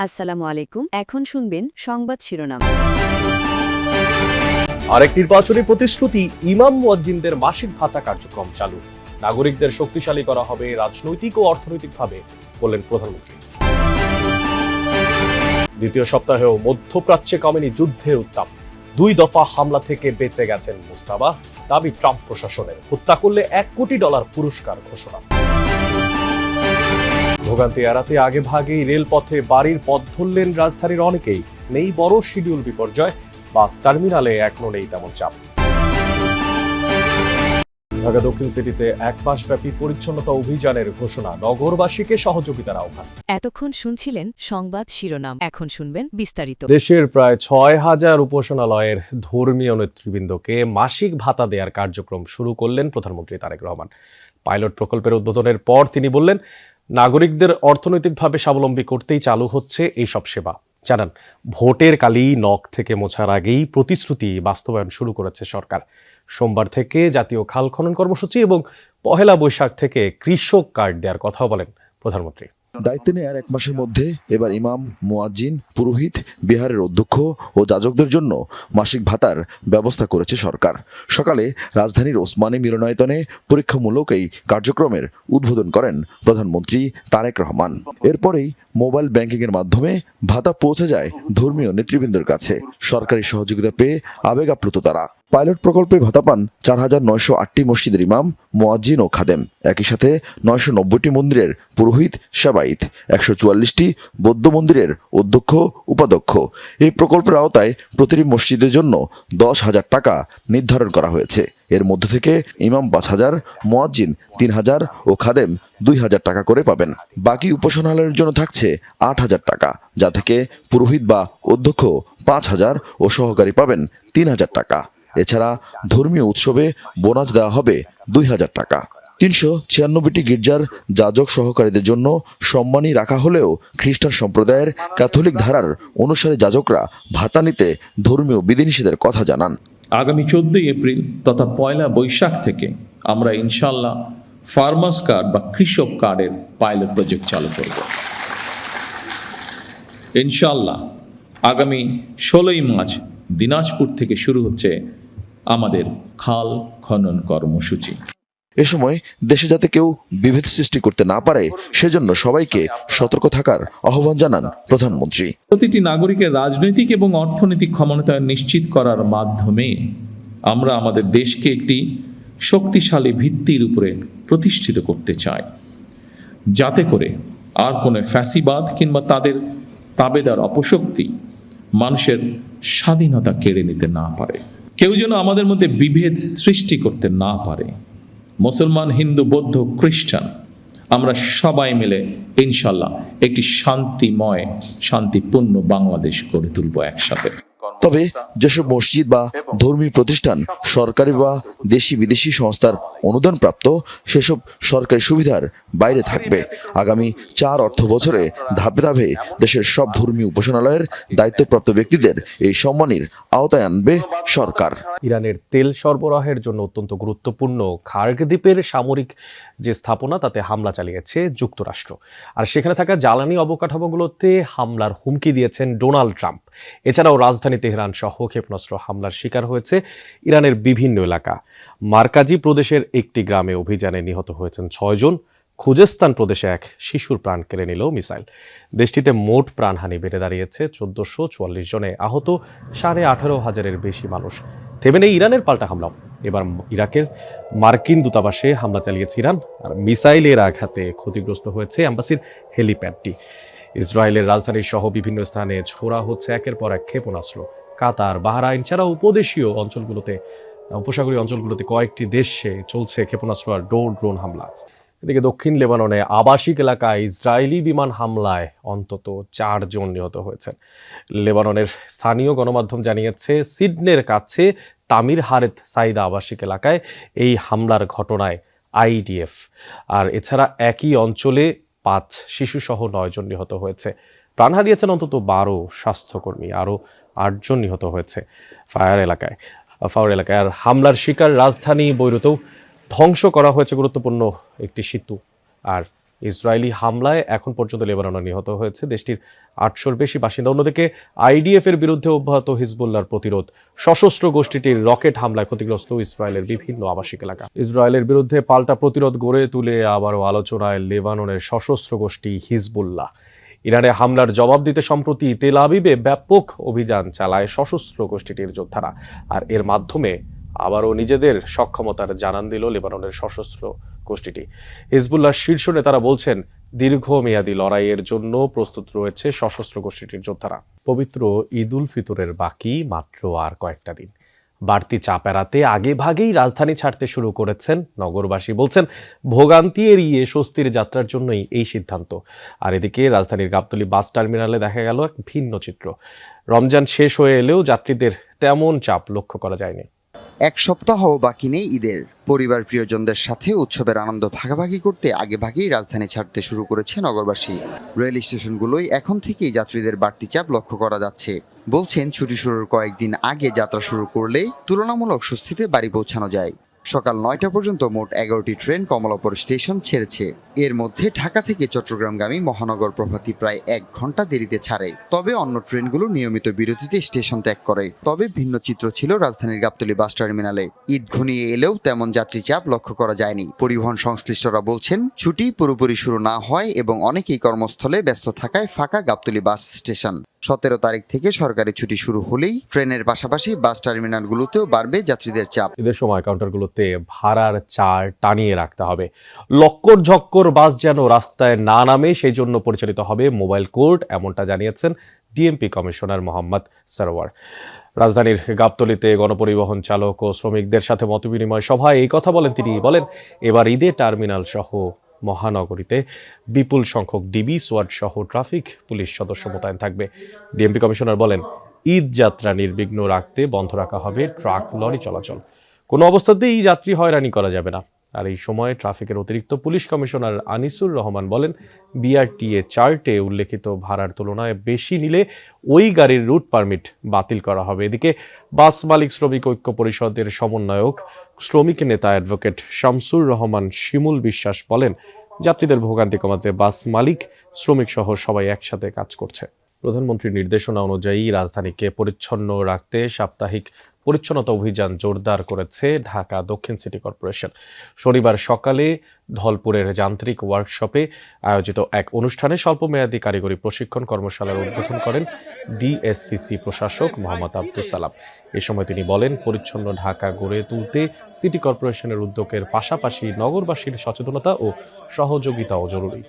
আসসালামু আলাইকুম। এখন শুনবেন সংবাদ শিরোনাম। আরেক নির্বাচনী প্রতিশ্রুতি, ইমাম মুয়াজ্জিনদের মাসিক ভাতা কার্যক্রম চালু। নাগরিকদের শক্তিশালী করা হবে রাজনৈতিক ও অর্থনৈতিকভাবে, বললেন প্রধানমন্ত্রী। দ্বিতীয় সপ্তাহেও মধ্যপ্রাচ্যে কমেনি যুদ্ধের উত্তাপ। 2 দফা হামলা থেকে বেঁচে গেছেন মুস্তাবা, দাবি ট্রাম্প প্রশাসনের। হত্যা করলে $1 কোটি পুরস্কার ঘোষণা। ভোগান্তি এড়াতে আগে ভাগেই রেলপথে বাড়ির পথ ধরলেন রাজধানীর অনেকেই। নেই বড় শিডিউল বিপর্যয়, বাস টার্মিনালে এখনো নেই তেমন চাপ। ঢাকা দক্ষিণ সিটিতে 1 মাসব্যাপী পরিচ্ছন্নতা অভিযানের ঘোষণা, নগরবাসীকে সহযোগিতার আহ্বান। এতক্ষণ শুনছিলেন সংবাদ শিরোনাম, এখন শুনবেন বিস্তারিত। দেশের প্রায় 6,000 উপাসনালয়ের ধর্মীয় নেতৃবৃন্দকে মাসিক ভাতা দেওয়ার কার্যক্রম শুরু করলেন প্রধানমন্ত্রী তারেক রহমান। পাইলট প্রকল্পের উদ্বোধনের পর তিনি বললেন, নাগরিকদের অর্থনৈতিকভাবে স্বাবলম্বী করতেই চালু হচ্ছে এইসব সেবা। জানান, ভোটের কালি নখ থেকে মোছার আগেই প্রতিশ্রুতি বাস্তবায়ন শুরু করেছে সরকার। সোমবার থেকে জাতীয় খাল খনন কর্মসূচি এবং পহেলা বৈশাখ থেকে কৃষক কার্ড দেওয়ার কথাও বলেন প্রধানমন্ত্রী। দায়িত্ব নেয়ার 1 মাসের মধ্যে এবার ইমাম, মুয়াজ্জিন, পুরোহিত, বিহারের অধ্যক্ষ ও যাজকদের জন্য মাসিক ভাতার ব্যবস্থা করেছে সরকার। সকালে রাজধানীর ওসমানী মিলনায়তনে পরীক্ষামূলক এই কার্যক্রমের উদ্বোধন করেন প্রধানমন্ত্রী তারেক রহমান। এরপরেই মোবাইল ব্যাংকিংয়ের মাধ্যমে ভাতা পৌঁছে যায় ধর্মীয় নেতৃবৃন্দের কাছে। সরকারি সহযোগিতা পেয়ে আবেগ আপ্লুত তারা। পাইলট প্রকল্পে ভাতা পান 4,908টি মসজিদের ইমাম, মুয়াজ্জিন ও খাদেম। একই সাথে 990টি মন্দিরের পুরোহিত, সেবায়েত, 144টি বৌদ্ধ মন্দিরের অধ্যক্ষ, উপাধ্যক্ষ। এই প্রকল্পের আওতায় প্রতিটি মসজিদের জন্য 10,000 টাকা নির্ধারণ করা হয়েছে। এর মধ্যে থেকে ইমাম 5,000, মুয়াজ্জিন 3,000 ও খাদেম 2,000 টাকা করে পাবেন। বাকি উপাসনালয়ের জন্য থাকছে 8,000 টাকা, যা থেকে পুরোহিত বা অধ্যক্ষ 5,000 ও সহকারী পাবেন 3,000 টাকা। এছাড়া ধর্মীয় উৎসবে বোনাস দেওয়া হবে 2,000 টাকা। 396টি গির্জার যাজক সহকারীদের জন্য সম্মানী রাখা হলেও খ্রিস্টান সম্প্রদায়ের ক্যাথলিক ধারার অনুসারী যাজকরা ভাতা নিতে ধর্মীয় বিধিনিষেধের কথা জানান। আগামী 14 এপ্রিল তথা পয়লা বৈশাখ থেকে আমরা ইনশাল্লাহ ফার্মার্স কার্ড বা কৃষক কার্ডের পাইলট প্রজেক্ট চালু করব। ইনশাল্লাহ আগামী 16ই মার্চ দিনাজপুর থেকে শুরু হচ্ছে আমাদের খাল খনন কর্মসূচি। এ সময় দেশে যাতে কেউ বিভেদ সৃষ্টি করতে না পারে, সেজন্য সবাইকে সতর্ক থাকার আহ্বান জানান প্রধানমন্ত্রী। প্রতিটি নাগরিকের রাজনৈতিক এবং অর্থনৈতিক ক্ষমতায়ন নিশ্চিত করার মাধ্যমে আমরা আমাদের দেশকে একটি শক্তিশালী ভিত্তির উপরে প্রতিষ্ঠিত করতে চাই, যাতে করে আর কোনো ফ্যাসিবাদ কিংবা তাদের তাবেদার অপশক্তি মানুষের স্বাধীনতা কেড়ে নিতে না পারে। কেউ যেন আমাদের মধ্যে বিভেদ সৃষ্টি করতে না পারে। মুসলমান, হিন্দু, বৌদ্ধ, খ্রিস্টান আমরা সবাই মিলে ইনশাল্লাহ একটি শান্তিময়, শান্তিপূর্ণ বাংলাদেশ গড়ে তুলব একসাথে। তবে যেসব মসজিদ বা ধর্মীয় প্রতিষ্ঠান সরকারি বা দেশি বিদেশি সংস্থার অনুদানপ্রাপ্ত, সেসব সরকারি সুবিধার বাইরে থাকবে। আগামী 4 অর্থ বছরে ধাপে ধাপে দেশের সব ধর্মীয় উপাসনালয়ের দায়িত্বপ্রাপ্ত ব্যক্তিদের এই সম্মানীর আওতায় আনবে সরকার। ইরানের তেল সরবরাহের জন্য অত্যন্ত গুরুত্বপূর্ণ খার্গ দ্বীপের সামরিক যে স্থাপনা, তাতে হামলা চালিয়েছে যুক্তরাষ্ট্র। আর সেখানে থাকা জ্বালানি অবকাঠামোগুলোতে হামলার হুমকি দিয়েছেন ডোনাল্ড ট্রাম্প। এছাড়াও রাজধানী তেহরান সহ ক্ষেপণাস্ত্র হামলার শিকার হয়েছে ইরানের বিভিন্ন এলাকা। মার্কাজি প্রদেশের একটি গ্রামে অভিযানে নিহত হয়েছেন 6 জন। খুজেস্তান প্রদেশে এক শিশুর প্রাণ কেড়ে নিল মিসাইল। দেশটিতে মোট প্রাণহানি বেড়ে দাঁড়িয়েছে 1,444 জনে, আহত 18,500-এর বেশি মানুষ। থেমে নেই ইরানের পাল্টা হামলাও। এবার ইরাকের মার্কিন দূতাবাসে হামলা চালিয়েছে ইরান, আর মিসাইলের আঘাতে ক্ষতিগ্রস্ত হয়েছে এম্বাসির হেলিপ্যাডটি। ইসরায়েলের রাজধানী সহ বিভিন্ন স্থানে ছোড়া হচ্ছে একের পর এক ক্ষেপণাস্ত্র। কাতার, বাহরাইন ছাড়াও উপসাগরীয় অঞ্চলগুলোতে কয়েকটি দেশে চলছে ক্ষেপণাস্ত্র আর ড্রোন হামলা। এদিকে দক্ষিণ লেবাননে আবাসিক এলাকায় ইসরায়েলি বিমান হামলায় অন্তত 4 জন নিহত হয়েছেন। লেবাননের স্থানীয় গণমাধ্যম জানিয়েছে, সিডনের কাছে তামির হারেত সাইদা আবাসিক এলাকায় এই হামলার ঘটনায় আইডিএফ। আর এছাড়া একই অঞ্চলে 5 শিশুসহ 9 জন নিহত হয়েছে। প্রাণ হারিয়েছেন অন্তত 12 স্বাস্থ্যকর্মী, আরও 8 জন নিহত হয়েছে ফায়ার এলাকায়। আর হামলার শিকার রাজধানী বৈরুতেও ধ্বংস করা হয়েছে গুরুত্বপূর্ণ একটি সেতু আর ইসরায়েলি হামলায় এখন পর্যন্ত লেবাননে নিহত হয়েছে দেশটির 800-র বেশি বাসিন্দা। অন্যদিকে আইডিএফ এর বিরুদ্ধে অব্যাহত হিজবুল্লাহর প্রতিরোধ। সশস্ত্র গোষ্ঠীটির রকেট হামলায় ক্ষতিগ্রস্ত ইসরায়েলের বিভিন্ন আবাসিক এলাকা। ইসরায়েলের বিরুদ্ধে পাল্টা প্রতিরোধ গড়ে তুলে আবারও আলোচনায় লেবাননের সশস্ত্র গোষ্ঠী হিজবুল্লাহ। ইরানে হামলার জবাব দিতে সম্প্রতি তেল আবিবে ব্যাপক অভিযান চালায় সশস্ত্র গোষ্ঠীটির যোদ্ধারা, আর এর মাধ্যমে আবারও নিজেদের সক্ষমতার জানান দিল লেবাননের সশস্ত্র গোষ্ঠীটি। হিজবুল্লাহর শীর্ষ নেতারা বলছেন দীর্ঘমেয়াদী লড়াইয়ের জন্য প্রস্তুত রয়েছে সশস্ত্র গোষ্ঠীটির যোদ্ধারা। পবিত্র ঈদ উল ফিতরের বাকি মাত্র আর কয়েকটা দিন। বাড়তি চাপ এড়াতে আগেভাগেই রাজধানী ছাড়তে শুরু করেছেন নগরবাসী। বলছেন ভোগান্তি এড়িয়ে স্বস্তির যাত্রার জন্যই এই সিদ্ধান্ত। আর এদিকে রাজধানীর গাবতলী বাস টার্মিনালে দেখা গেল এক ভিন্ন চিত্র। রমজান শেষ হয়ে এলেও যাত্রীদের তেমন চাপ লক্ষ্য করা যায়নি। এক সপ্তাহ বাকি নেই ঈদের। পরিবার প্রিয়জনদের সাথে উৎসবের আনন্দ ভাগাভাগি করতে আগেভাগেই রাজধানী ছাড়তে শুরু করেছে নগরবাসী। রেল স্টেশনগুলোই এখন থেকেই যাত্রীদের বাড়তি চাপ লক্ষ্য করা যাচ্ছে। বলছেন ছুটি শুরুর কয়েকদিন আগে যাত্রা শুরু করলে তুলনামূলক স্বস্তিতে বাড়ি পৌঁছানো যায়। সকাল 9টা পর্যন্ত মোট 11টি ট্রেন কমলাপুর স্টেশন ছেড়েছে। এর মধ্যে ঢাকা থেকে চট্টগ্রামগামী মহানগর প্রভাতী প্রায় 1 ঘন্টা দেরিতে ছাড়ে। তবে অন্য ট্রেনগুলো নিয়মিত বিরতিতে স্টেশন ত্যাগ করে। তবে ভিন্ন চিত্র ছিল রাজধানীর গাবতলী বাস টার্মিনালে। ঈদ ঘনিয়ে এলেও তেমন যাত্রী চাপ লক্ষ্য করা যায়নি। পরিবহন সংশ্লিষ্টরা বলছেন ছুটি পুরোপুরি শুরু না হয় এবং অনেকেই কর্মস্থলে ব্যস্ত থাকায় ফাঁকা গাবতলী বাস স্টেশন। 17 তারিখ থেকে সরকারি ছুটি শুরু হলেই ট্রেনের পাশাপাশি বাস টার্মিনালগুলোতেও বাড়বে যাত্রীদের চাপ। ঈদের সময় কাউন্টারগুলোতে ভাড়ার চার টানিয়ে রাখতে হবে। লক্কর ঝক্কর বাস যেন রাস্তায় না নামে সেই জন্য পরিচালিত হবে মোবাইল কোর্ট, এমনটা জানিয়েছেন ডিএমপি কমিশনার মোহাম্মদ সরওয়ার। রাজধানীর গাবতলীতে গণপরিবহন চালক ও শ্রমিকদের সাথে মতবিনিময় সভায় এই কথা বলেন তিনি। বলেন এবার ঈদে টার্মিনাল সহ মহানগরীতে বিপুল সংখ্যক ডিবি, সোয়াট সহ ট্রাফিক পুলিশ সদস্য মোতায়েন থাকবে। ডিএমপি কমিশনার বলেন ঈদ যাত্রা নির্বিঘ্ন রাখতে বন্ধ রাখা হবে ট্রাক, লরি চলাচল। কোনো অবস্থাতেই যাত্রী হয়রানি করা যাবে না। আর এই সময় ট্রাফিকের অতিরিক্ত পুলিশ কমিশনার আনিসুর রহমান বলেন বিআরটিএ চার্টে উল্লেখিত ভাড়ার তুলনায় বেশি নিলে ওই গাড়ির রুট পারমিট বাতিল করা হবে। এদিকে বাস মালিক শ্রমিক ঐক্য পরিষদের সমন্বয়ক শ্রমিক নেতা অ্যাডভোকেট শামসুর রহমান শিমুল বিশ্বাস বলেন যাত্রীদের ভোগান্তি কমাতে বাস মালিক, শ্রমিক সহ সবাই একসাথে কাজ করছে। প্রধানমন্ত্রীর নির্দেশনা অনুযায়ী রাজধানীকে পরিচ্ছন্ন রাখতে সাপ্তাহিক পরিচ্ছন্নতা অভিযান জোরদার করেছে ঢাকা দক্ষিণ সিটি কর্পোরেশন। শনিবার সকালে ধলপুরের যান্ত্রিক ওয়ার্কশপে আয়োজিত এক অনুষ্ঠানে স্বল্পমেয়াদী কারিগরি প্রশিক্ষণ কর্মশালার উদ্বোধন করেন ডিএসসিসি প্রশাসক মোহাম্মদ আব্দুস সালাম। এ সময় তিনি বলেন পরিচ্ছন্ন ঢাকা গড়ে তুলতে সিটি কর্পোরেশনের উদ্যোগের পাশাপাশি নগরবাসীর সচেতনতা ও সহযোগিতাও জরুরি।